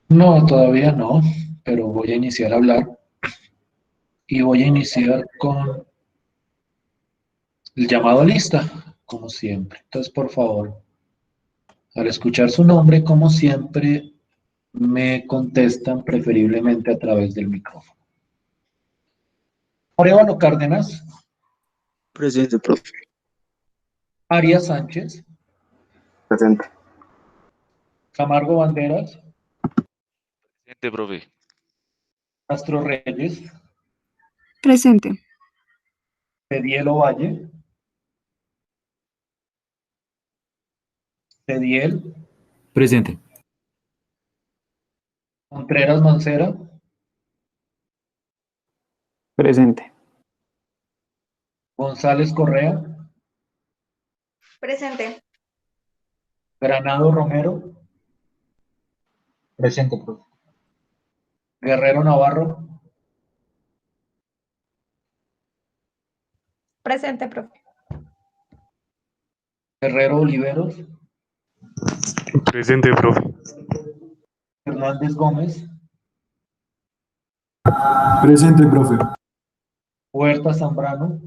No, todavía no, pero voy a iniciar a hablar y voy a iniciar con el llamado a lista, como siempre. Entonces, por favor, al escuchar su nombre, como siempre, me contestan preferiblemente a través del micrófono. Arevalo Cárdenas, Presente, profe. Arias Sánchez, Presente. Camargo Banderas, Presente, profe. Castro Reyes, Presente. Pediel Ovalle, Pediel, Presente. Contreras Mancera, Presente. González Correa, Presente. Granado Romero, Presente, profe. Guerrero Navarro, Presente, profe. Guerrero Oliveros, Presente, profe. Hernández Gómez, Presente, profe. Huerta Zambrano,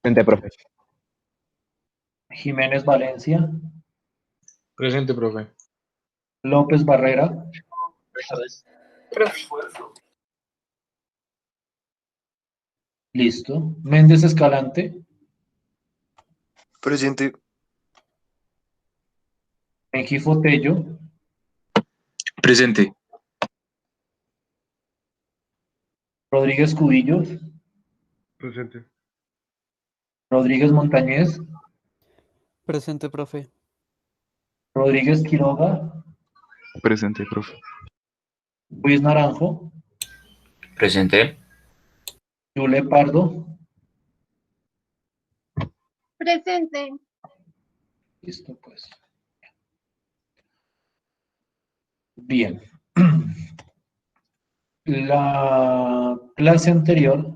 Presente, profe. Jiménez Valencia, Presente, profe. López Barrera, listo. Méndez Escalante, Presente. Mengifo Tello, Presente. Rodríguez Cubillos, Presente. Rodríguez Montañez, Presente, profe. Rodríguez Quiroga, Presente, profe. Luis Naranjo, Presente. Yule Pardo, Presente. listo pues. Bien. La clase anterior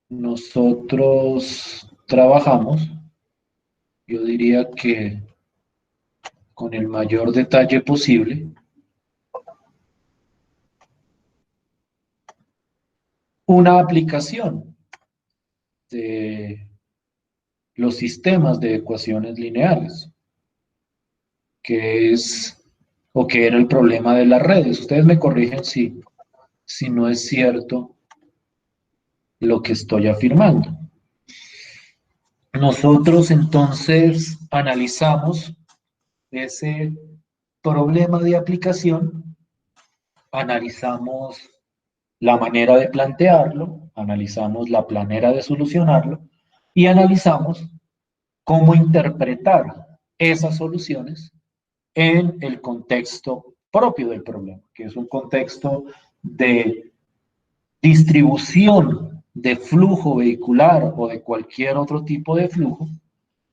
nosotros trabajamos, yo diría que con el mayor detalle posible, una aplicación de los sistemas de ecuaciones lineales, que es o que era el problema de las redes. Ustedes me corrigen si no es cierto lo que estoy afirmando. Nosotros entonces analizamos ese problema de aplicación, analizamos la manera de plantearlo, analizamos la manera de solucionarlo y analizamos cómo interpretar esas soluciones en el contexto propio del problema, que es un contexto de distribución de flujo vehicular o de cualquier otro tipo de flujo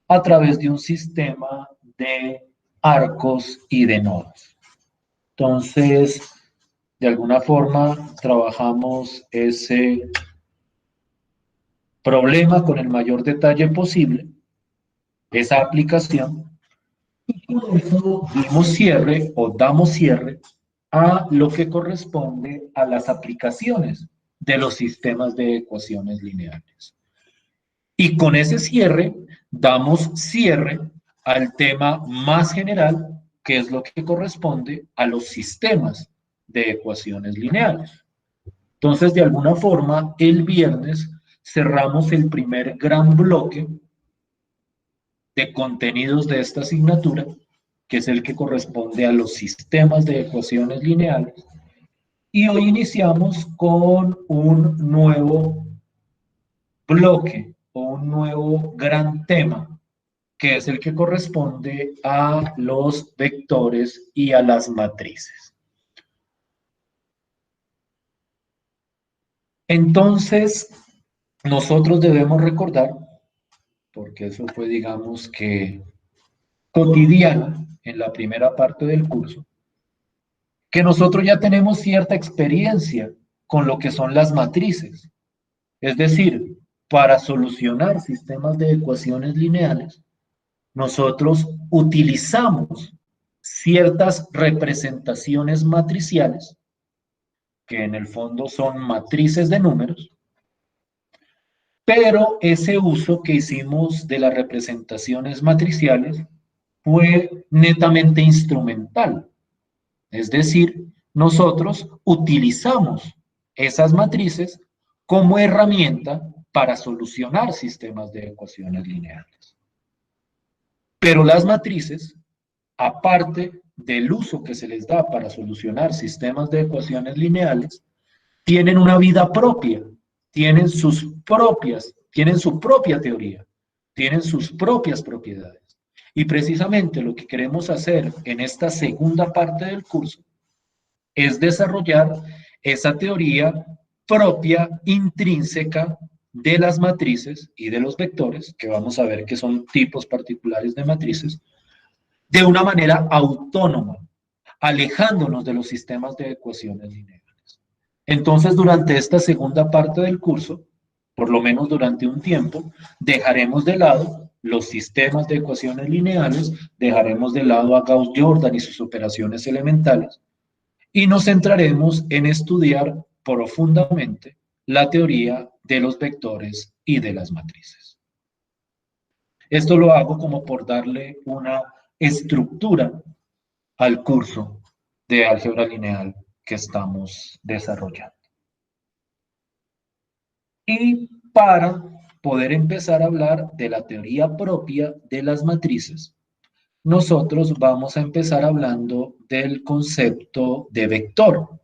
a través de un sistema de arcos y de nodos. Entonces, de alguna forma, trabajamos ese problema con el mayor detalle posible, esa aplicación, y por eso dimos cierre o damos cierre a lo que corresponde a las aplicaciones de los sistemas de ecuaciones lineales. Y con ese cierre, damos cierre al tema más general, que es lo que corresponde a los sistemas de ecuaciones lineales. Entonces, de alguna forma, el viernes cerramos el primer gran bloque de contenidos de esta asignatura, que es el que corresponde a los sistemas de ecuaciones lineales. Y hoy iniciamos con un nuevo bloque o un nuevo gran tema, que es el que corresponde a los vectores y a las matrices. Entonces, nosotros debemos recordar, porque eso fue, digamos que, cotidiano en la primera parte del curso, que nosotros ya tenemos cierta experiencia con lo que son las matrices. Es decir, para solucionar sistemas de ecuaciones lineales, nosotros utilizamos ciertas representaciones matriciales, que en el fondo son matrices de números, pero ese uso que hicimos de las representaciones matriciales fue netamente instrumental. Es decir, nosotros utilizamos esas matrices como herramienta para solucionar sistemas de ecuaciones lineales. Pero las matrices, aparte del uso que se les da para solucionar sistemas de ecuaciones lineales, tienen una vida propia, tienen su propia teoría, tienen sus propias propiedades. Y precisamente lo que queremos hacer en esta segunda parte del curso es desarrollar esa teoría propia, intrínseca de las matrices y de los vectores, que vamos a ver que son tipos particulares de matrices, de una manera autónoma, alejándonos de los sistemas de ecuaciones lineales. Entonces, durante esta segunda parte del curso, por lo menos durante un tiempo, dejaremos de lado los sistemas de ecuaciones lineales, dejaremos de lado a Gauss-Jordan y sus operaciones elementales, y nos centraremos en estudiar profundamente la teoría de los vectores y de las matrices. Esto lo hago como por darle una estructura al curso de álgebra lineal que estamos desarrollando. Y para poder empezar a hablar de la teoría propia de las matrices, nosotros vamos a empezar hablando del concepto de vector,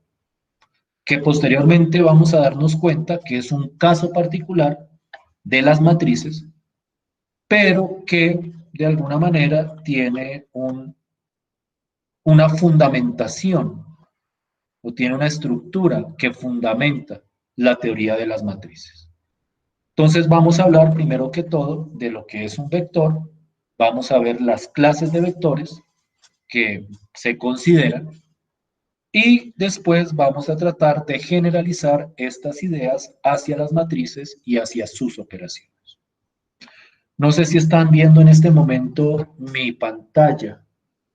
que posteriormente vamos a darnos cuenta que es un caso particular de las matrices, pero que de alguna manera tiene una fundamentación o tiene una estructura que fundamenta la teoría de las matrices. Entonces vamos a hablar primero que todo de lo que es un vector, vamos a ver las clases de vectores que se consideran y después vamos a tratar de generalizar estas ideas hacia las matrices y hacia sus operaciones. No sé si están viendo en este momento mi pantalla.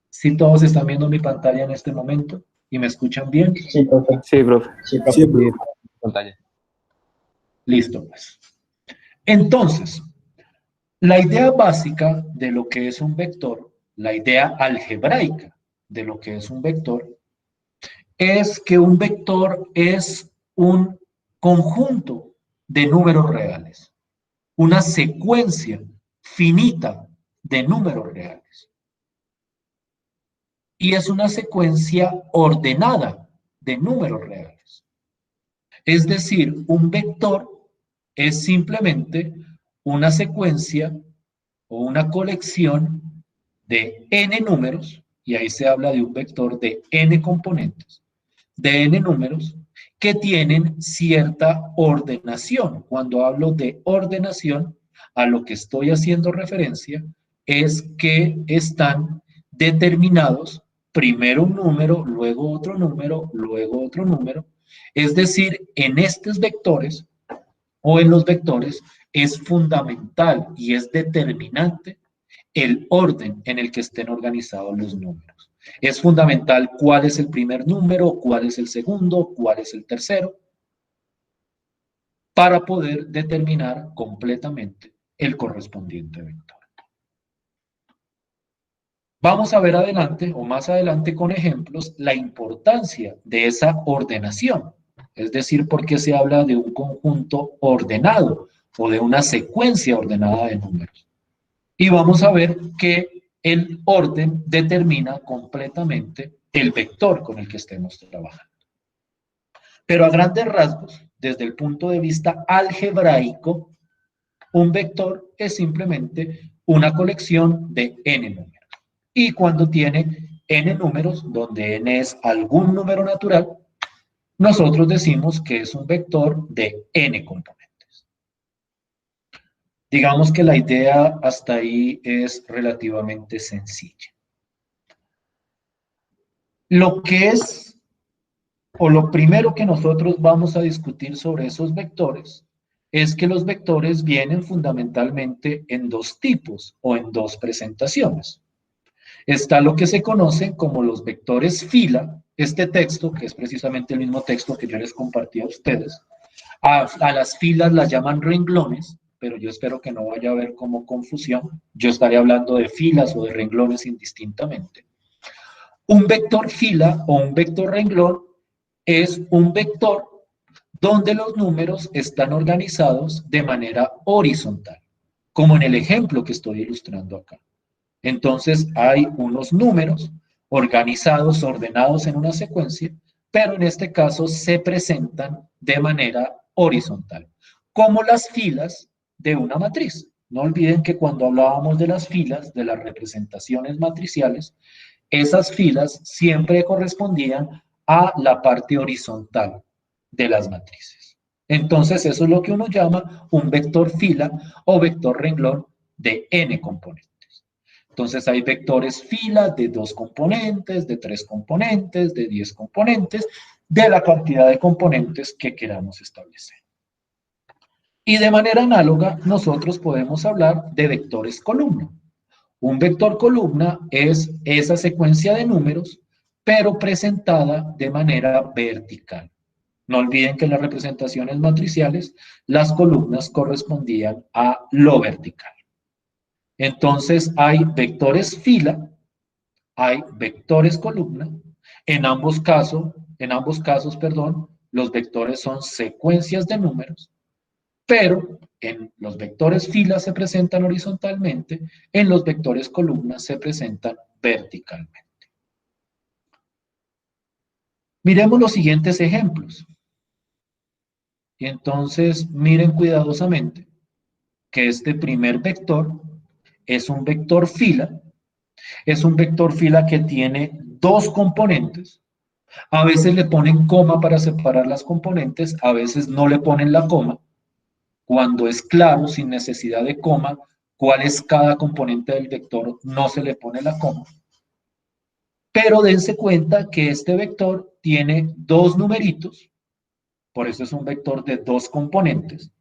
¿Sí todos están viendo mi pantalla en este momento? ¿Y me escuchan bien? Sí, profe. Sí, profe. Sí, profe. Pantalla. Listo, pues. Entonces, la idea básica de lo que es un vector, la idea algebraica de lo que es un vector, es que un vector es un conjunto de números reales, una secuencia finita de números reales. Y es una secuencia ordenada de números reales. Es decir, un vector es simplemente una secuencia o una colección de n números, y ahí se habla de un vector de n componentes, de n números que tienen cierta ordenación. Cuando hablo de ordenación, a lo que estoy haciendo referencia es que están determinados primero un número, luego otro número, luego otro número. Es decir, en estos vectores o en los vectores es fundamental y es determinante el orden en el que estén organizados los números. Es fundamental cuál es el primer número, cuál es el segundo, cuál es el tercero, para poder determinar completamente el correspondiente vector. Vamos a ver adelante o más adelante con ejemplos la importancia de esa ordenación, es decir, por qué se habla de un conjunto ordenado o de una secuencia ordenada de números. Y vamos a ver que el orden determina completamente el vector con el que estemos trabajando. Pero a grandes rasgos, desde el punto de vista algebraico, un vector es simplemente una colección de n números. Y cuando tiene n números, donde n es algún número natural, nosotros decimos que es un vector de n componentes. Digamos que la idea hasta ahí es relativamente sencilla. Lo que es, o lo primero que nosotros vamos a discutir sobre esos vectores, es que los vectores vienen fundamentalmente en dos tipos o en dos presentaciones. Está lo que se conocen como los vectores fila, este texto, que es precisamente el mismo texto que yo les compartí a ustedes. A las filas las llaman renglones, pero yo espero que no vaya a haber como confusión. Yo estaré hablando de filas o de renglones indistintamente. Un vector fila o un vector renglón es un vector donde los números están organizados de manera horizontal, como en el ejemplo que estoy ilustrando acá. Entonces hay unos números organizados, ordenados en una secuencia, pero en este caso se presentan de manera horizontal, como las filas de una matriz. No olviden que cuando hablábamos de las filas, de las representaciones matriciales, esas filas siempre correspondían a la parte horizontal de las matrices. Entonces eso es lo que uno llama un vector fila o vector renglón de n componentes. Entonces hay vectores fila de 2 componentes, de 3 componentes, de 10 componentes, de la cantidad de componentes que queramos establecer. Y de manera análoga, nosotros podemos hablar de vectores columna. Un vector columna es esa secuencia de números, pero presentada de manera vertical. No olviden que en las representaciones matriciales, las columnas correspondían a lo vertical. Entonces hay vectores fila, hay vectores columna. En ambos casos, los vectores son secuencias de números, pero en los vectores fila se presentan horizontalmente, en los vectores columna se presentan verticalmente. Miremos los siguientes ejemplos. Y entonces miren cuidadosamente que este primer vector es un vector fila que tiene 2 componentes. A veces le ponen coma para separar las componentes, a veces no le ponen la coma. Cuando es claro, sin necesidad de coma, cuál es cada componente del vector, no se le pone la coma. Pero dense cuenta que este vector tiene 2 numeritos, por eso es un vector de 2 componentes.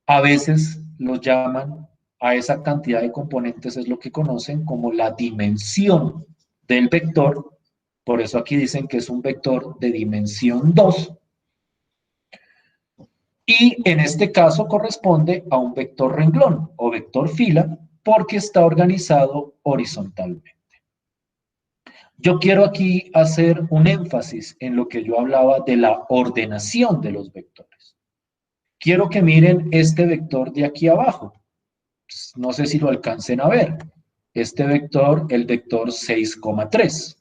A veces los llaman a esa cantidad de componentes, es lo que conocen como la dimensión del vector. Por eso aquí dicen que es un vector de dimensión 2. Y en este caso corresponde a un vector renglón o vector fila porque está organizado horizontalmente. Yo quiero aquí hacer un énfasis en lo que yo hablaba de la ordenación de los vectores. Quiero que miren este vector de aquí abajo. No sé si lo alcancen a ver. Este vector, el vector 6,3.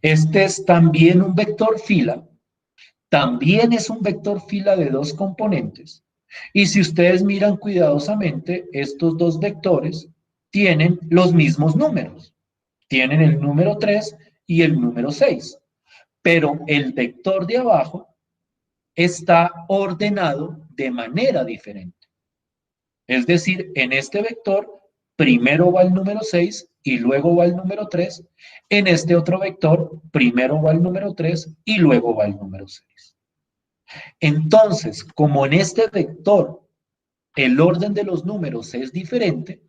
Este es también un vector fila. También es un vector fila de 2 componentes. Y si ustedes miran cuidadosamente, estos 2 vectores tienen los mismos números. Tienen el número 3 y el número 6. Pero el vector de abajo está ordenado de manera diferente. Es decir, en este vector, primero va el número 6 y luego va el número 3. En este otro vector, primero va el número 3 y luego va el número 6. Entonces, como en este vector el orden de los números es diferente,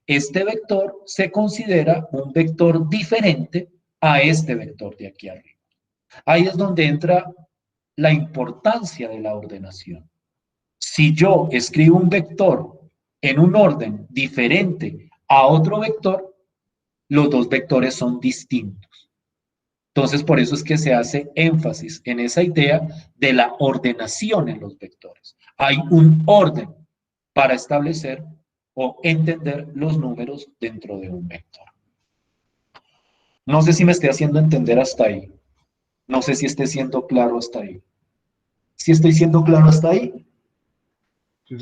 este vector se considera un vector diferente a este vector de aquí arriba. Ahí es donde entra la importancia de la ordenación. Si yo escribo un vector en un orden diferente a otro vector, los 2 vectores son distintos. Entonces, por eso es que se hace énfasis en esa idea de la ordenación en los vectores. Hay un orden para establecer o entender los números dentro de un vector. No sé si me estoy haciendo entender hasta ahí. No sé si esté siendo claro hasta ahí. ¿Sí estoy siendo claro hasta ahí?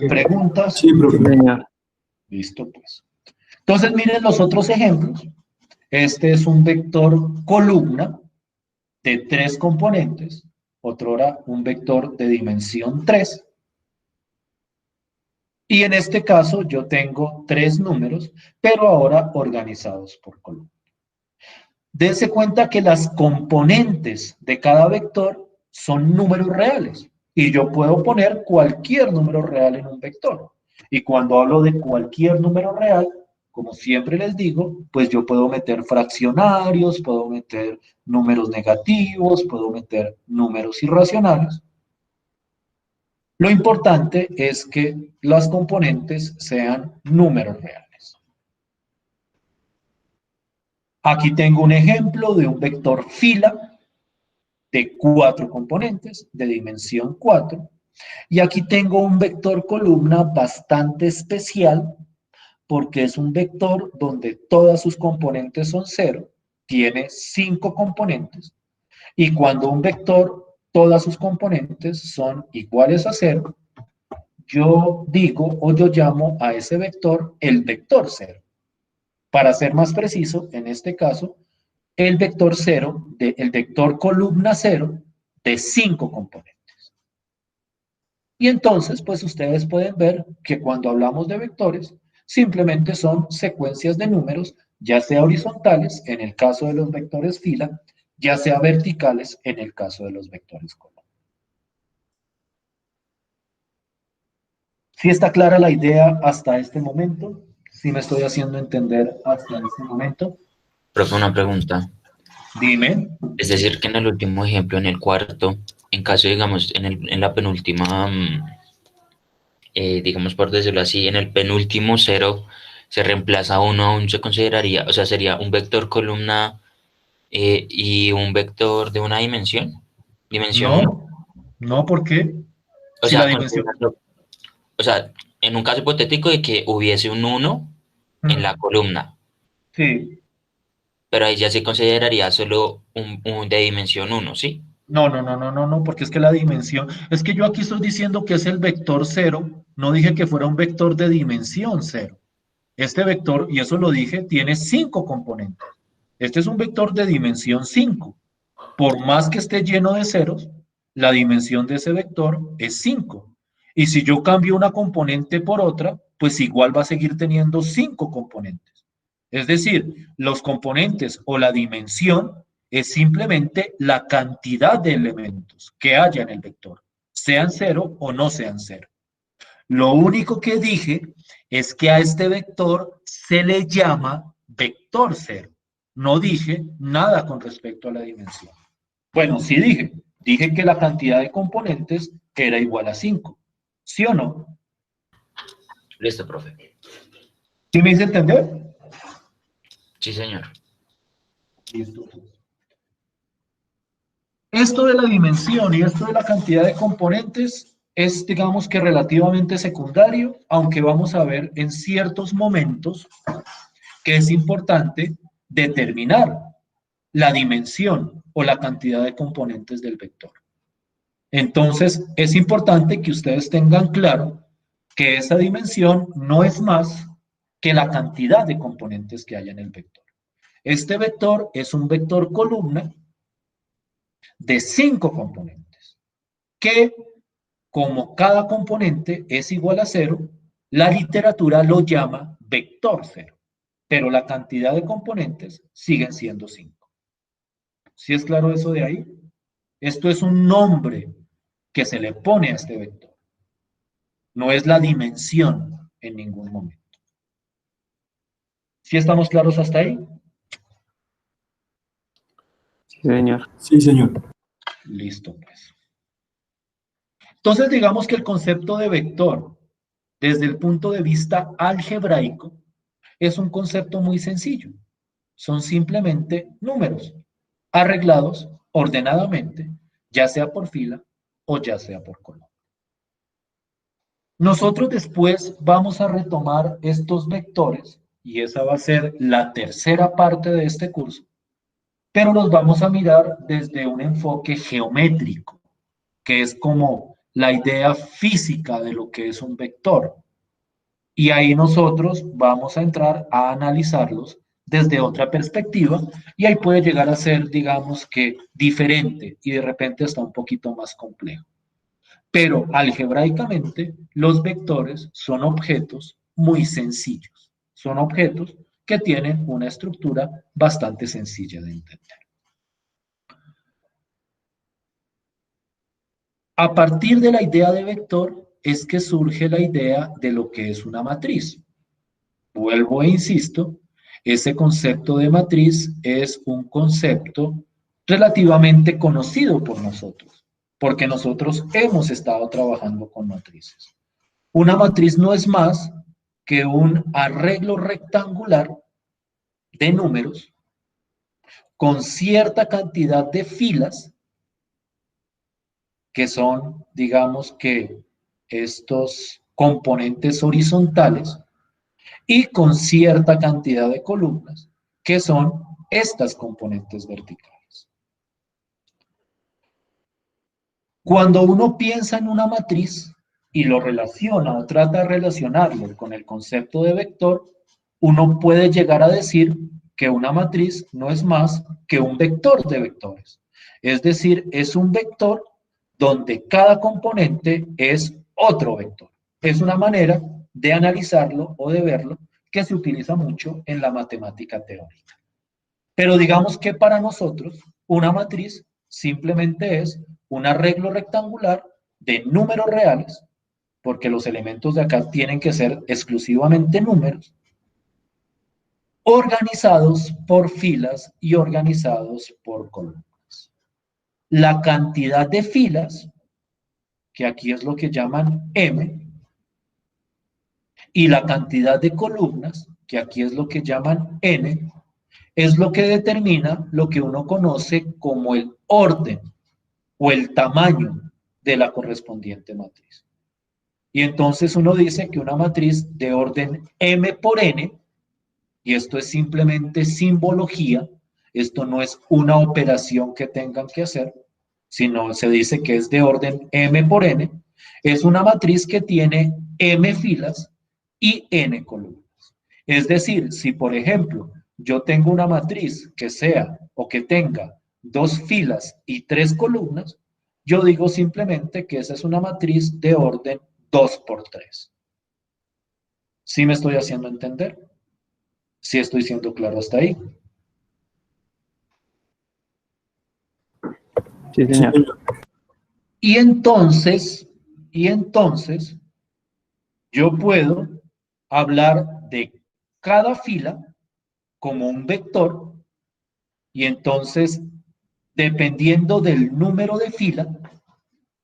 ¿Preguntas? Sí, profe. Listo, pues. Entonces, miren los otros ejemplos. Este es un vector columna de 3 componentes. Otrora, un vector de dimensión 3. Y en este caso yo tengo 3 números, pero ahora organizados por columna. Dense cuenta que las componentes de cada vector son números reales. Y yo puedo poner cualquier número real en un vector. Y cuando hablo de cualquier número real, como siempre les digo, pues yo puedo meter fraccionarios, puedo meter números negativos, puedo meter números irracionales. Lo importante es que las componentes sean números reales. Aquí tengo un ejemplo de un vector fila de 4 componentes de dimensión 4. Y aquí tengo un vector columna bastante especial porque es un vector donde todas sus componentes son 0, tiene 5 componentes, y cuando un vector, todas sus componentes son iguales a 0, yo digo o yo llamo a ese vector el vector 0. Para ser más preciso, en este caso, el vector 0, el vector columna 0 de 5 componentes. Y entonces, pues ustedes pueden ver que cuando hablamos de vectores, simplemente son secuencias de números, ya sea horizontales, en el caso de los vectores fila, ya sea verticales, en el caso de los vectores columna. ¿Sí está clara la idea hasta este momento? ¿Sí me estoy haciendo entender hasta este momento? Profe, una pregunta. Dime. Es decir, que en el último ejemplo, en el cuarto, en caso, digamos, en la penúltima, digamos por decirlo así, en el penúltimo 0 se reemplaza 1, aún se consideraría, o sea, sería un vector columna y un vector de una dimensión. Dimensión 1. No, ¿por qué? O Si sea, la dimensión... o sea, en un caso hipotético de que hubiese un 1 en la columna. Sí. Pero ahí ya se consideraría solo un de dimensión 1, ¿sí? No, porque es que la dimensión, es que yo aquí estoy diciendo que es el vector 0, no dije que fuera un vector de dimensión 0. Este vector, y eso lo dije, tiene 5 componentes. Este es un vector de dimensión 5. Por más que esté lleno de ceros, la dimensión de ese vector es 5. Y si yo cambio una componente por otra, pues igual va a seguir teniendo 5 componentes. Es decir, los componentes o la dimensión es simplemente la cantidad de elementos que haya en el vector, sean 0 o no sean 0. Lo único que dije es que a este vector se le llama vector 0. No dije nada con respecto a la dimensión. Bueno, sí dije que la cantidad de componentes era igual a 5. ¿Sí o no? Listo, profe. ¿Sí me hice entender? Sí, señor. Listo. Esto de la dimensión y esto de la cantidad de componentes es, digamos que relativamente secundario, aunque vamos a ver en ciertos momentos que es importante determinar la dimensión o la cantidad de componentes del vector. Entonces, es importante que ustedes tengan claro que esa dimensión no es más que la cantidad de componentes que hay en el vector. Este vector es un vector columna de 5 componentes, que como cada componente es igual a 0, la literatura lo llama vector 0, pero la cantidad de componentes siguen siendo 5. ¿Sí es claro eso de ahí? Esto es un nombre que se le pone a este vector. No es la dimensión en ningún momento. ¿Sí estamos claros hasta ahí? Sí, señor. Sí, señor. Listo, pues. Entonces, digamos que el concepto de vector, desde el punto de vista algebraico, es un concepto muy sencillo. Son simplemente números arreglados ordenadamente, ya sea por fila o ya sea por columna. Nosotros después vamos a retomar estos vectores, y esa va a ser la tercera parte de este curso, pero los vamos a mirar desde un enfoque geométrico, que es como la idea física de lo que es un vector. Y ahí nosotros vamos a entrar a analizarlos desde otra perspectiva, y ahí puede llegar a ser, digamos que, diferente y de repente hasta un poquito más complejo. Pero algebraicamente, los vectores son objetos muy sencillos. Son objetos que tienen una estructura bastante sencilla de entender. A partir de la idea de vector es que surge la idea de lo que es una matriz. Vuelvo e insisto, ese concepto de matriz es un concepto relativamente conocido por nosotros, porque nosotros hemos estado trabajando con matrices. Una matriz no es más que un arreglo rectangular de números con cierta cantidad de filas que son, digamos que, estos componentes horizontales y con cierta cantidad de columnas que son estas componentes verticales. Cuando uno piensa en una matriz y lo relaciona o trata de relacionarlo con el concepto de vector, uno puede llegar a decir que una matriz no es más que un vector de vectores. Es decir, es un vector donde cada componente es otro vector. Es una manera de analizarlo o de verlo que se utiliza mucho en la matemática teórica. Pero digamos que para nosotros una matriz simplemente es un arreglo rectangular de números reales, porque los elementos de acá tienen que ser exclusivamente números, organizados por filas y organizados por columnas. La cantidad de filas, que aquí es lo que llaman M, y la cantidad de columnas, que aquí es lo que llaman N, es lo que determina lo que uno conoce como el orden o el tamaño de la correspondiente matriz. Y entonces uno dice que una matriz de orden M por N, y esto es simplemente simbología, esto no es una operación que tengan que hacer, sino se dice que es de orden M por N, es una matriz que tiene M filas y N columnas. Es decir, si por ejemplo yo tengo una matriz que sea o que tenga 2 filas y 3 columnas, yo digo simplemente que esa es una matriz de orden 2 por 3. ¿Sí me estoy haciendo entender? ¿Sí estoy siendo claro hasta ahí? Sí, señor. Y entonces, yo puedo hablar de cada fila como un vector, y entonces, dependiendo del número de fila,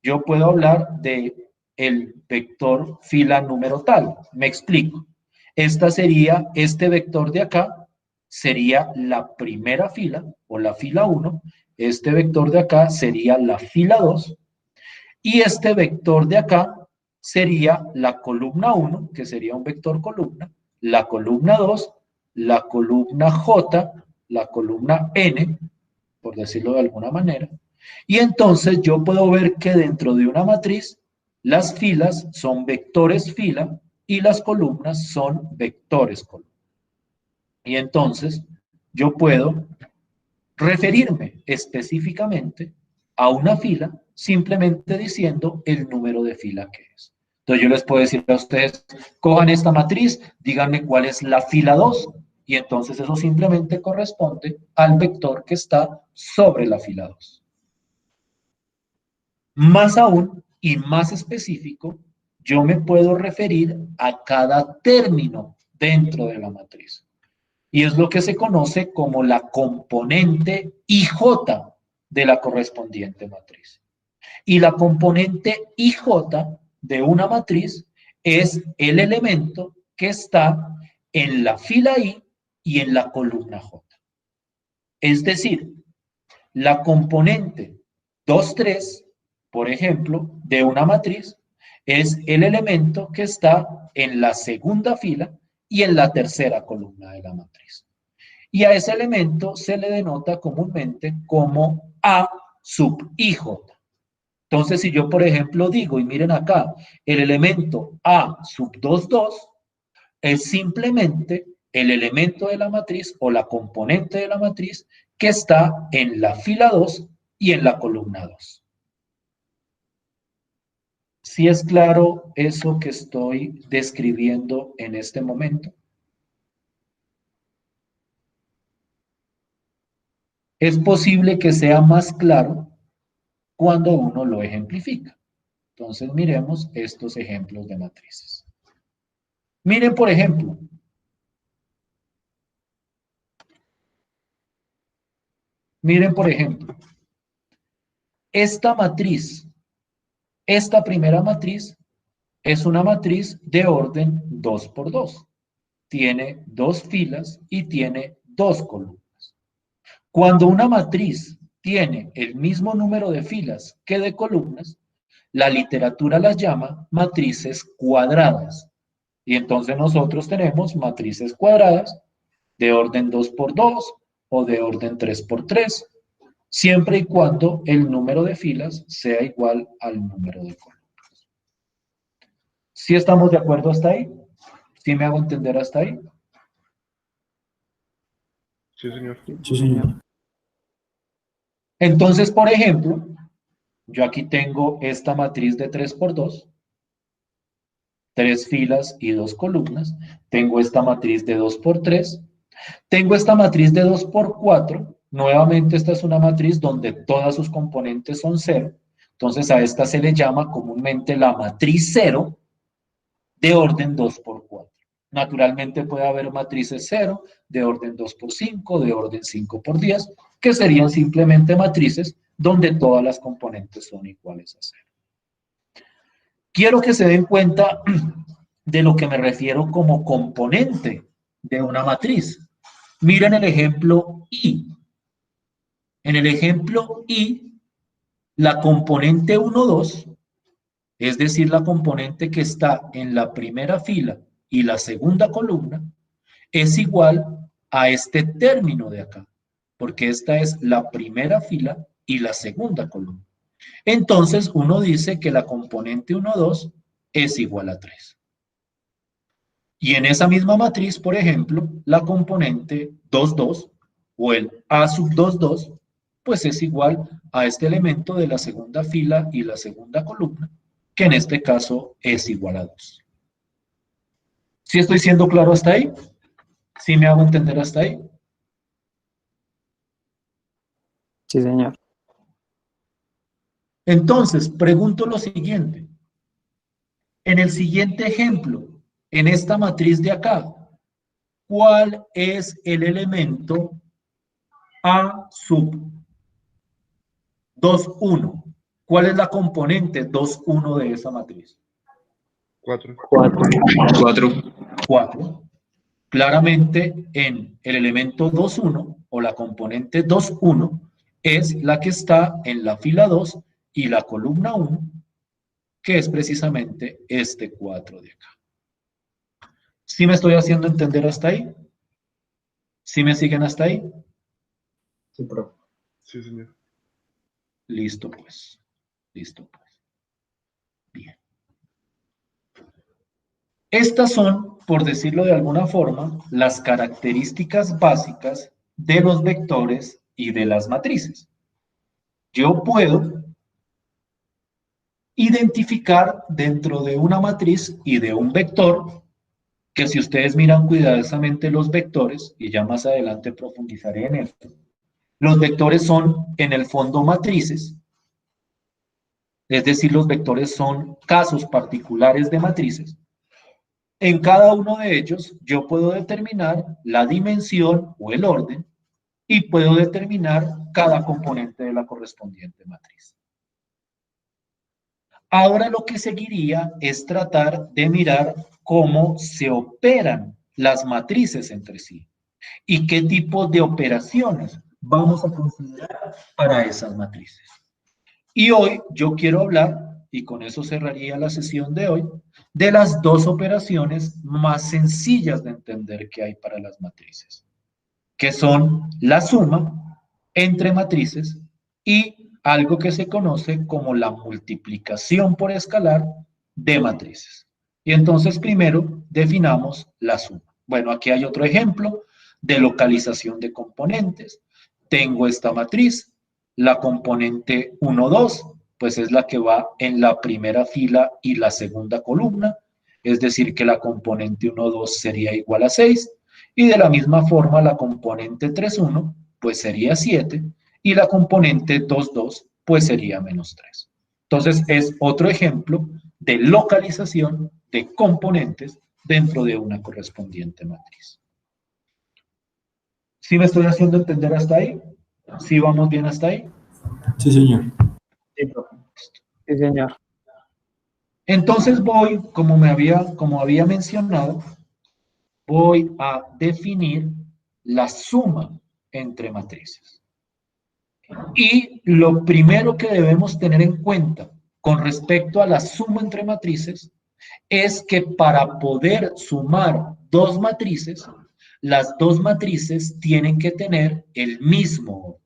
yo puedo hablar de el vector fila número tal. Me explico. Este vector de acá sería la primera fila o la fila 1. Este vector de acá sería la fila 2. Y este vector de acá sería la columna 1, que sería un vector columna, la columna 2, la columna J, la columna N, por decirlo de alguna manera. Y entonces yo puedo ver que dentro de una matriz, las filas son vectores fila y las columnas son vectores columna. Y entonces yo puedo referirme específicamente a una fila simplemente diciendo el número de fila que es. Entonces yo les puedo decir a ustedes, cojan esta matriz, díganme cuál es la fila 2, y entonces eso simplemente corresponde al vector que está sobre la fila 2. Más aún y más específico, yo me puedo referir a cada término dentro de la matriz. Y es lo que se conoce como la componente IJ de la correspondiente matriz. Y la componente IJ de una matriz es el elemento que está en la fila I y en la columna J. Es decir, la componente 2, 3, por ejemplo, de una matriz es el elemento que está en la segunda fila y en la tercera columna de la matriz. Y a ese elemento se le denota comúnmente como A sub IJ. Entonces, si yo, por ejemplo, digo, y miren acá, el elemento A sub 2, 2 es simplemente el elemento de la matriz o la componente de la matriz que está en la fila 2 y en la columna 2. ¿Sí es claro eso que estoy describiendo en este momento? Es posible que sea más claro cuando uno lo ejemplifica. Entonces miremos estos ejemplos de matrices. Miren, por ejemplo, Miren, por ejemplo, esta matriz, esta primera matriz es una matriz de orden 2 por 2. Tiene 2 filas y tiene 2 columnas. Cuando una matriz tiene el mismo número de filas que de columnas, la literatura las llama matrices cuadradas. Y entonces nosotros tenemos matrices cuadradas de orden 2 por 2 o de orden 3 por 3, siempre y cuando el número de filas sea igual al número de columnas. ¿Sí estamos de acuerdo hasta ahí? ¿Sí me hago entender hasta ahí? Sí, señor. Sí, señor. Entonces, por ejemplo, yo aquí tengo esta matriz de 3 por 2, 3 filas y 2 columnas. Tengo esta matriz de 2 por 3. Tengo esta matriz de 2 por 4. Nuevamente, esta es una matriz donde todas sus componentes son 0. Entonces, a esta se le llama comúnmente la matriz 0 de orden 2 por 4. Naturalmente puede haber matrices 0 de orden 2 por 5, de orden 5 por 10, que serían simplemente matrices donde todas las componentes son iguales a 0. Quiero que se den cuenta de lo que me refiero como componente de una matriz. Miren el ejemplo I. En el ejemplo I, la componente 1, 2, es decir, la componente que está en la primera fila y la segunda columna, es igual a este término de acá, porque esta es la primera fila y la segunda columna. Entonces, uno dice que la componente 1, 2 es igual a 3. Y en esa misma matriz, por ejemplo, la componente 2, 2 o el A sub 2, 2, pues es igual a este elemento de la segunda fila y la segunda columna, que en este caso es igual a 2. ¿Sí estoy siendo claro hasta ahí? ¿Sí me hago entender hasta ahí? Sí, señor. Entonces, pregunto lo siguiente. En el siguiente ejemplo, en esta matriz de acá, ¿cuál es el elemento A sub 2, 1? ¿Cuál es la componente 2, 1 de esa matriz? 4. 4. Claramente, en el elemento 2, 1 o la componente 2, 1 es la que está en la fila 2 y la columna 1, que es precisamente este 4 de acá. ¿Sí me estoy haciendo entender hasta ahí? ¿Sí me siguen hasta ahí? Sí, profe. Sí, señor. Listo, pues. Listo, pues. Bien. Estas son, por decirlo de alguna forma, las características básicas de los vectores y de las matrices. Yo puedo identificar dentro de una matriz y de un vector, que si ustedes miran cuidadosamente los vectores, y ya más adelante profundizaré en esto, los vectores son en el fondo matrices, es decir, los vectores son casos particulares de matrices. En cada uno de ellos yo puedo determinar la dimensión o el orden y puedo determinar cada componente de la correspondiente matriz. Ahora lo que seguiría es tratar de mirar cómo se operan las matrices entre sí y qué tipo de operaciones vamos a considerar para esas matrices. Y hoy yo quiero hablar, y con eso cerraría la sesión de hoy, de las dos operaciones más sencillas de entender que hay para las matrices, que son la suma entre matrices y algo que se conoce como la multiplicación por escalar de matrices. Y entonces primero definamos la suma. Bueno, aquí hay otro ejemplo de localización de componentes. Tengo esta matriz, la componente 1, 2, pues es la que va en la primera fila y la segunda columna, es decir que la componente 1, 2 sería igual a 6, y de la misma forma la componente 3, 1, pues sería 7, y la componente 2, 2, pues sería menos 3. Entonces es otro ejemplo de localización de componentes dentro de una correspondiente matriz. ¿Sí me estoy haciendo entender hasta ahí? ¿Sí vamos bien hasta ahí? Sí, señor. Sí, profe. Sí, señor. Entonces voy, como había mencionado, voy a definir la suma entre matrices. Y lo primero que debemos tener en cuenta con respecto a la suma entre matrices es que para poder sumar dos matrices, las dos matrices tienen que tener el mismo orden.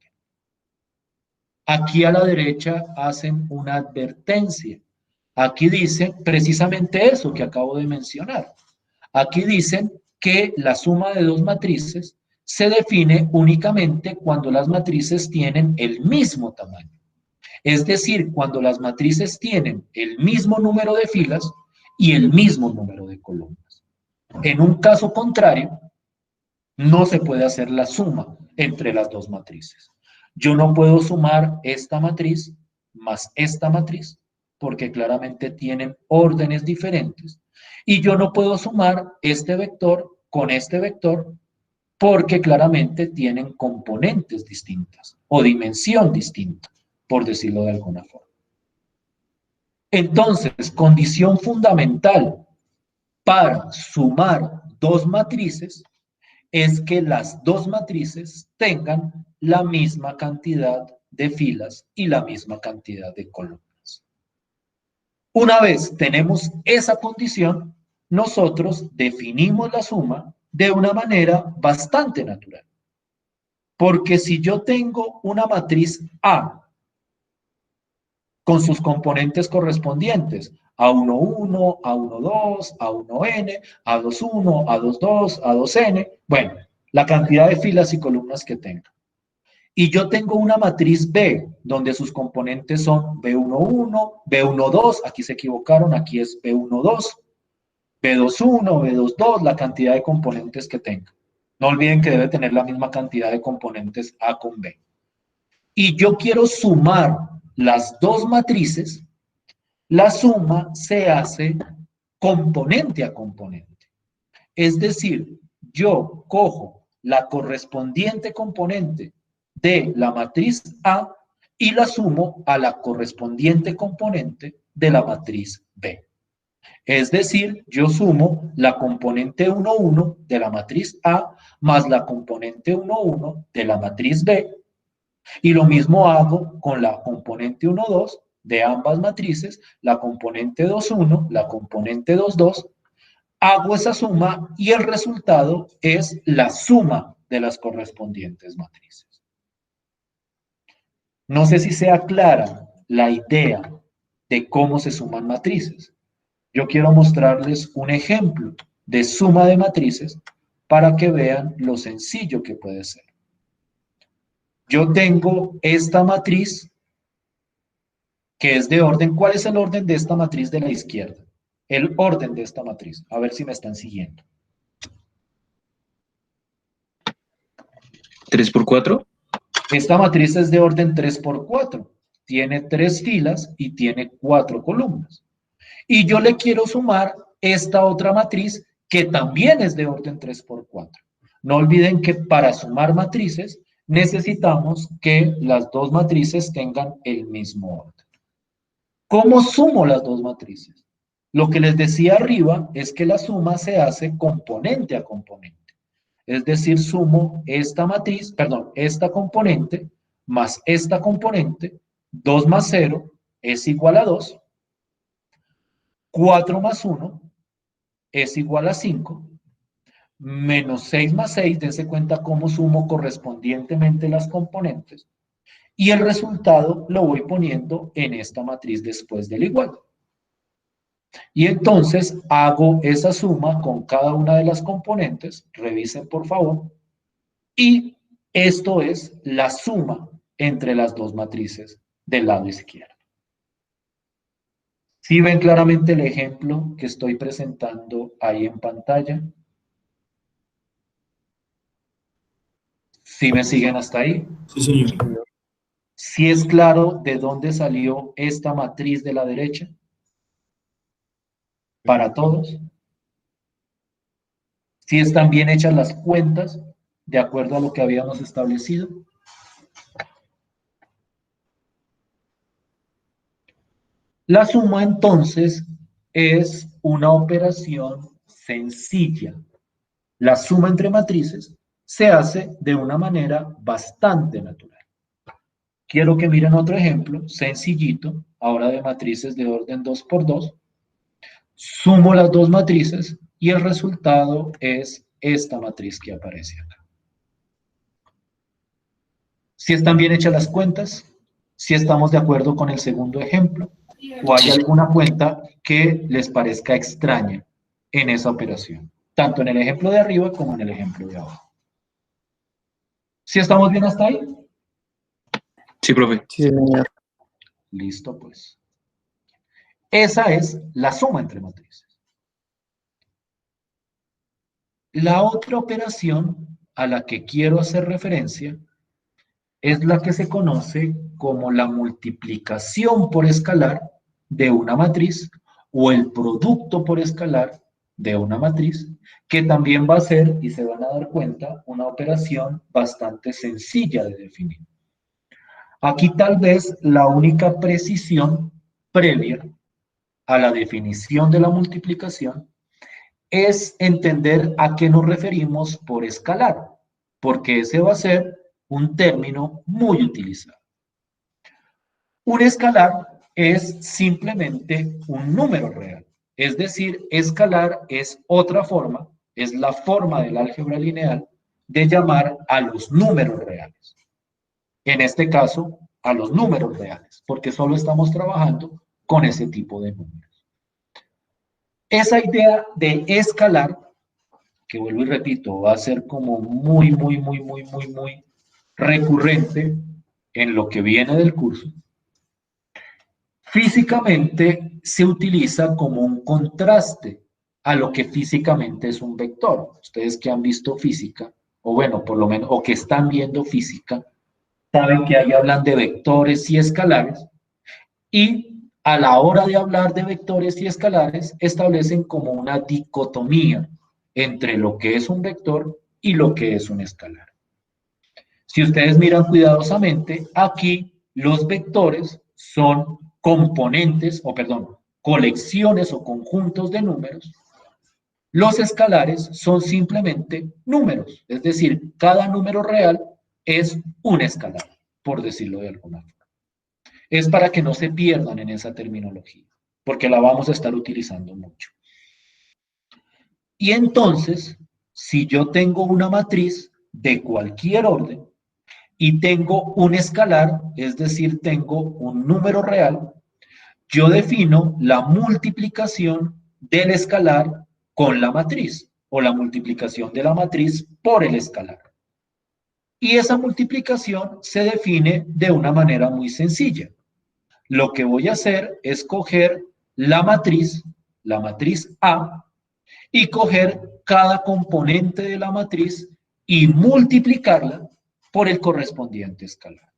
Aquí a la derecha hacen una advertencia. Aquí dicen precisamente eso que acabo de mencionar. Aquí dicen que la suma de dos matrices se define únicamente cuando las matrices tienen el mismo tamaño. Es decir, cuando las matrices tienen el mismo número de filas y el mismo número de columnas. En un caso contrario, no se puede hacer la suma entre las dos matrices. Yo no puedo sumar esta matriz más esta matriz porque claramente tienen órdenes diferentes. Y yo no puedo sumar este vector con este vector porque claramente tienen componentes distintas o dimensión distinta, por decirlo de alguna forma. Entonces, condición fundamental para sumar dos matrices es que las dos matrices tengan la misma cantidad de filas y la misma cantidad de columnas. Una vez tenemos esa condición, nosotros definimos la suma de una manera bastante natural. Porque si yo tengo una matriz A con sus componentes correspondientes, A11, A12, A1n, A21, A22, A2n, bueno, la cantidad de filas y columnas que tenga. Y yo tengo una matriz B, donde sus componentes son B11, B12, aquí se equivocaron, aquí es B12, B21, B22, la cantidad de componentes que tenga. No olviden que debe tener la misma cantidad de componentes A con B. Y yo quiero sumar las dos matrices, la suma se hace componente a componente. Es decir, yo cojo la correspondiente componente de la matriz A y la sumo a la correspondiente componente de la matriz B. Es decir, yo sumo la componente 1,1 de la matriz A más la componente 1,1 de la matriz B. Y lo mismo hago con la componente 1,2 de ambas matrices, la componente 2,1, la componente 2,2. Hago esa suma y el resultado es la suma de las correspondientes matrices. No sé si sea clara la idea de cómo se suman matrices. Yo quiero mostrarles un ejemplo de suma de matrices para que vean lo sencillo que puede ser. Yo tengo esta matriz que es de orden. ¿Cuál es el orden de esta matriz de la izquierda? El orden de esta matriz. A ver si me están siguiendo. 3 por 4. Esta matriz es de orden 3 por 4. Tiene 3 filas y tiene 4 columnas. Y yo le quiero sumar esta otra matriz que también es de orden 3 por 4. No olviden que para sumar matrices necesitamos que las dos matrices tengan el mismo orden. ¿Cómo sumo las dos matrices? Lo que les decía arriba es que la suma se hace componente a componente. Es decir, sumo esta matriz, perdón, esta componente más esta componente, 2 más 0 es igual a 2, 4 más 1 es igual a 5, menos 6 más 6, dense cuenta cómo sumo correspondientemente las componentes, y el resultado lo voy poniendo en esta matriz después del igual. Y entonces hago esa suma con cada una de las componentes, revisen por favor, y esto es la suma entre las dos matrices del lado izquierdo. ¿Sí ven claramente el ejemplo que estoy presentando ahí en pantalla? ¿Sí me siguen hasta ahí? Sí, señor. ¿Sí es claro de dónde salió esta matriz de la derecha? ¿Para todos? ¿Sí están bien hechas las cuentas de acuerdo a lo que habíamos establecido? La suma entonces es una operación sencilla. La suma entre matrices se hace de una manera bastante natural. Quiero que miren otro ejemplo, sencillito, ahora de matrices de orden 2 por 2. Sumo las dos matrices y el resultado es esta matriz que aparece acá. Si están bien hechas las cuentas, si estamos de acuerdo con el segundo ejemplo, o hay alguna cuenta que les parezca extraña en esa operación, tanto en el ejemplo de arriba como en el ejemplo de abajo. ¿Sí estamos bien hasta ahí? Sí, profe. Sí, señor. Listo, pues. Esa es la suma entre matrices. La otra operación a la que quiero hacer referencia es la que se conoce como la multiplicación por escalar de una matriz o el producto por escalar de una matriz, que también va a ser, y se van a dar cuenta, una operación bastante sencilla de definir. Aquí tal vez la única precisión previa a la definición de la multiplicación es entender a qué nos referimos por escalar, porque ese va a ser un término muy utilizado. Un escalar es simplemente un número real, es decir, escalar es otra forma, es la forma del álgebra lineal de llamar a los números reales. En este caso, a los números reales, porque solo estamos trabajando con ese tipo de números. Esa idea de escalar, que vuelvo y repito, va a ser como muy recurrente en lo que viene del curso, físicamente se utiliza como un contraste a lo que físicamente es un vector. Ustedes que han visto física, o bueno, por lo menos, o que están viendo física, saben que ahí hablan de vectores y escalares, y a la hora de hablar de vectores y escalares, establecen como una dicotomía entre lo que es un vector y lo que es un escalar. Si ustedes miran cuidadosamente, aquí los vectores son componentes, colecciones o conjuntos de números. Los escalares son simplemente números, es decir, cada número real es un escalar, por decirlo de alguna forma. Es para que no se pierdan en esa terminología, porque la vamos a estar utilizando mucho. Y entonces, si yo tengo una matriz de cualquier orden y tengo un escalar, es decir, tengo un número real, yo defino la multiplicación del escalar con la matriz, o la multiplicación de la matriz por el escalar. Y esa multiplicación se define de una manera muy sencilla. Lo que voy a hacer es coger la matriz A, y coger cada componente de la matriz y multiplicarla por el correspondiente escalar.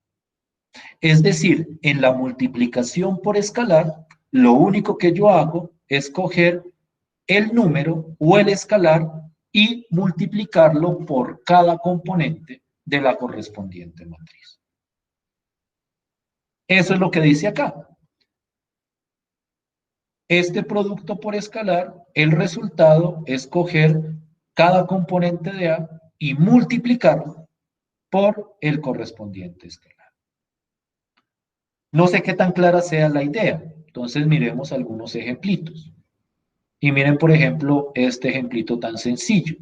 Es decir, en la multiplicación por escalar, lo único que yo hago es coger el número o el escalar y multiplicarlo por cada componente de la correspondiente matriz. Eso es lo que dice acá. Este producto por escalar, el resultado es coger cada componente de A y multiplicarlo por el correspondiente escalar. No sé qué tan clara sea la idea, entonces miremos algunos ejemplitos. Y miren, por ejemplo, este ejemplito tan sencillo.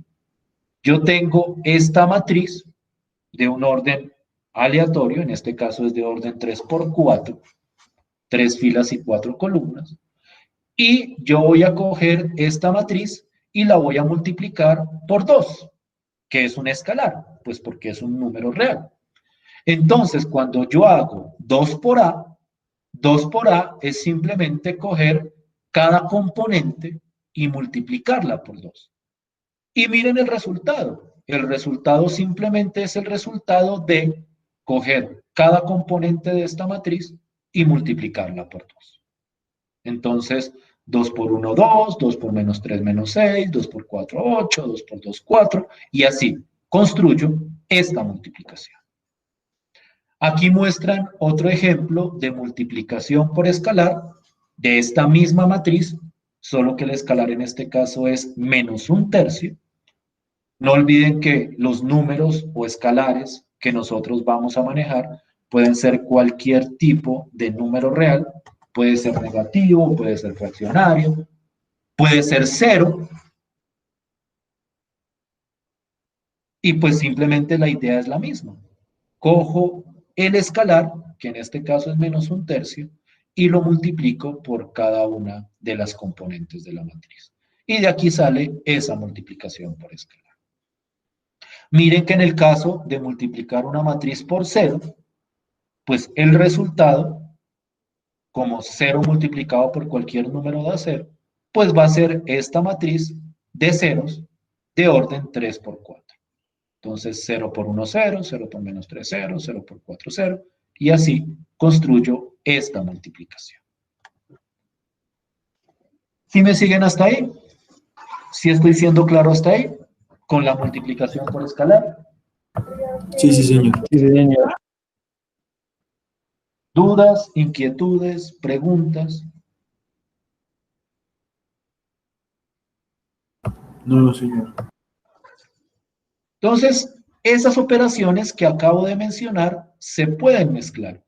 Yo tengo esta matriz de un orden aleatorio, en este caso es de orden 3 por 4, 3 filas y 4 columnas. Y yo voy a coger esta matriz y la voy a multiplicar por 2, que es un escalar, pues porque es un número real. Entonces, cuando yo hago 2 por A es simplemente coger cada componente y multiplicarla por 2. Y miren el resultado. El resultado simplemente es el resultado de coger cada componente de esta matriz y multiplicarla por 2. Entonces, 2 por 1, 2, 2 por menos 3, menos 6, 2 por 4, 8, 2 por 2, 4, y así construyo esta multiplicación. Aquí muestran otro ejemplo de multiplicación por escalar, de esta misma matriz, solo que el escalar en este caso es menos 1/3. No olviden que los números o escalares que nosotros vamos a manejar pueden ser cualquier tipo de número real, puede ser negativo, puede ser fraccionario, puede ser 0, y pues simplemente la idea es la misma. Cojo el escalar, que en este caso es menos 1/3, y lo multiplico por cada una de las componentes de la matriz. Y de aquí sale esa multiplicación por escalar. Miren que en el caso de multiplicar una matriz por 0, pues el resultado, como 0 multiplicado por cualquier número da 0, pues va a ser esta matriz de ceros de orden 3 por 4. Entonces 0 por 1, 0, 0 por menos 3, 0, 0 por 4, 0, y así construyo esta multiplicación. ¿Sí me siguen hasta ahí? ¿Sí estoy siendo claro hasta ahí? Con la multiplicación por escalar. Sí, sí, señor. Sí, señor. ¿Dudas, inquietudes, preguntas? No, señor. Entonces, esas operaciones que acabo de mencionar se pueden mezclar.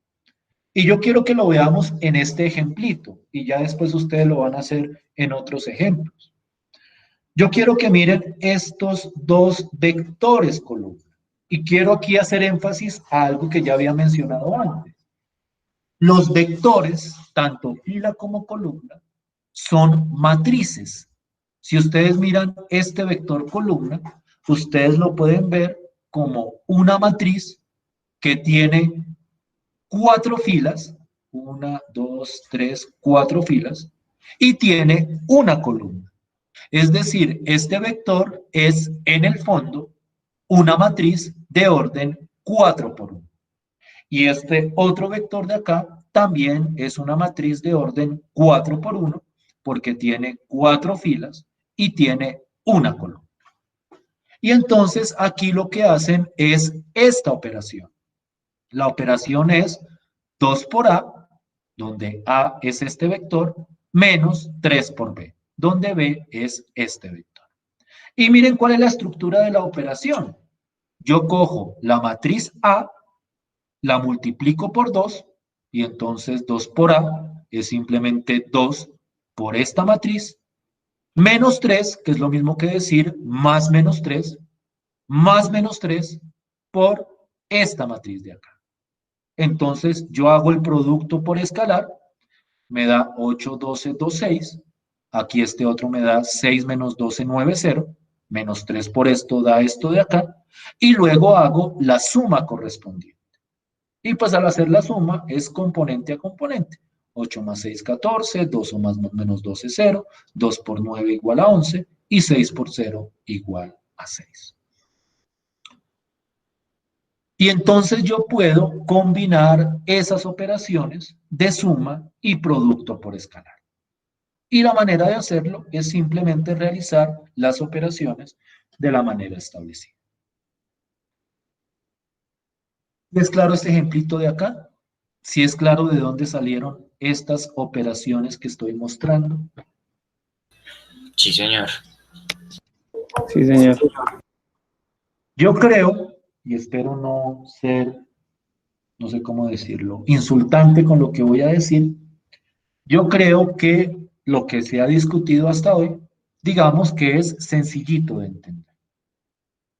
Y yo quiero que lo veamos en este ejemplito, y ya después ustedes lo van a hacer en otros ejemplos. Yo quiero que miren estos dos vectores columna. Y quiero aquí hacer énfasis a algo que ya había mencionado antes. Los vectores, tanto fila como columna, son matrices. Si ustedes miran este vector columna, ustedes lo pueden ver como una matriz que tiene 4 filas, 1, 2, 3, 4 filas, y tiene una columna. Es decir, este vector es en el fondo una matriz de orden 4 por 1. Y este otro vector de acá también es una matriz de orden 4 por 1 porque tiene 4 filas y tiene una columna. Y entonces aquí lo que hacen es esta operación. La operación es 2 por A, donde A es este vector, menos 3 por B, donde B es este vector. Y miren cuál es la estructura de la operación. Yo cojo la matriz A, la multiplico por 2, y entonces 2 por A es simplemente 2 por esta matriz, menos 3, que es lo mismo que decir más menos 3 por esta matriz de acá. Entonces yo hago el producto por escalar, me da 8, 12, 2, 6. Aquí este otro me da 6 menos 12, 9, 0. Menos 3 por esto da esto de acá. Y luego hago la suma correspondiente. Y pues al hacer la suma es componente a componente. 8 más 6, 14. 2 o más menos 12, 0. 2 por 9 igual a 11. Y 6 por 0 igual a 6. Y entonces yo puedo combinar esas operaciones de suma y producto por escalar. Y la manera de hacerlo es simplemente realizar las operaciones de la manera establecida. ¿Es claro este ejemplito de acá? ¿Sí es claro de dónde salieron estas operaciones que estoy mostrando? Sí, señor. Sí, señor. Yo creo, y espero no ser, no sé cómo decirlo, insultante con lo que voy a decir, yo creo que lo que se ha discutido hasta hoy, digamos que es sencillito de entender,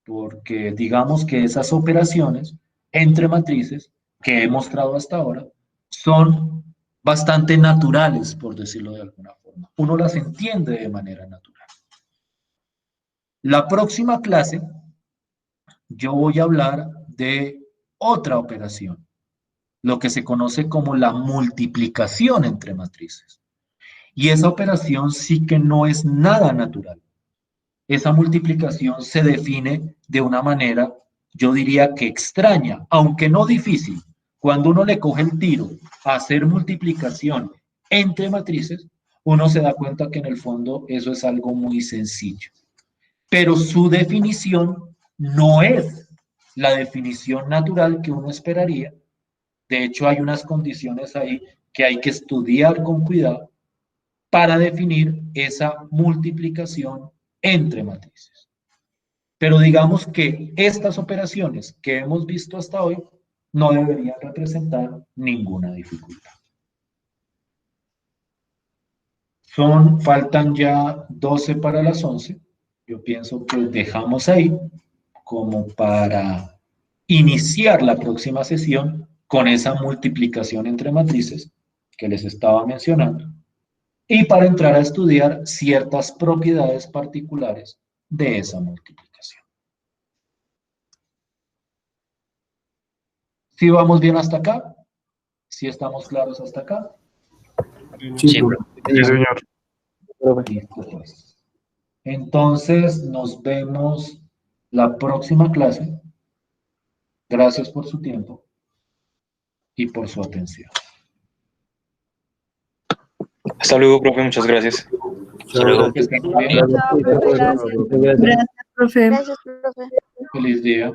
porque digamos que esas operaciones entre matrices que he mostrado hasta ahora son bastante naturales, por decirlo de alguna forma. Uno las entiende de manera natural. La próxima clase yo voy a hablar de otra operación, lo que se conoce como la multiplicación entre matrices. Y esa operación sí que no es nada natural. Esa multiplicación se define de una manera, yo diría que extraña, aunque no difícil. Cuando uno le coge el tiro a hacer multiplicación entre matrices, uno se da cuenta que en el fondo eso es algo muy sencillo. Pero su definición no es la definición natural que uno esperaría. De hecho, hay unas condiciones ahí que hay que estudiar con cuidado para definir esa multiplicación entre matrices. Pero digamos que estas operaciones que hemos visto hasta hoy no deberían representar ninguna dificultad. Faltan ya 12 para las 11. Yo pienso que dejamos ahí como para iniciar la próxima sesión con esa multiplicación entre matrices que les estaba mencionando y para entrar a estudiar ciertas propiedades particulares de esa multiplicación. ¿Sí vamos bien hasta acá? ¿Sí estamos claros hasta acá? Sí, profe. Sí, señor. Profe. Listo, pues. Entonces, nos vemos la próxima clase. Gracias por su tiempo y por su atención. Hasta luego, profe, muchas gracias. Hasta luego. Que estén muy bien. Gracias, profe. Gracias, profe. Feliz día.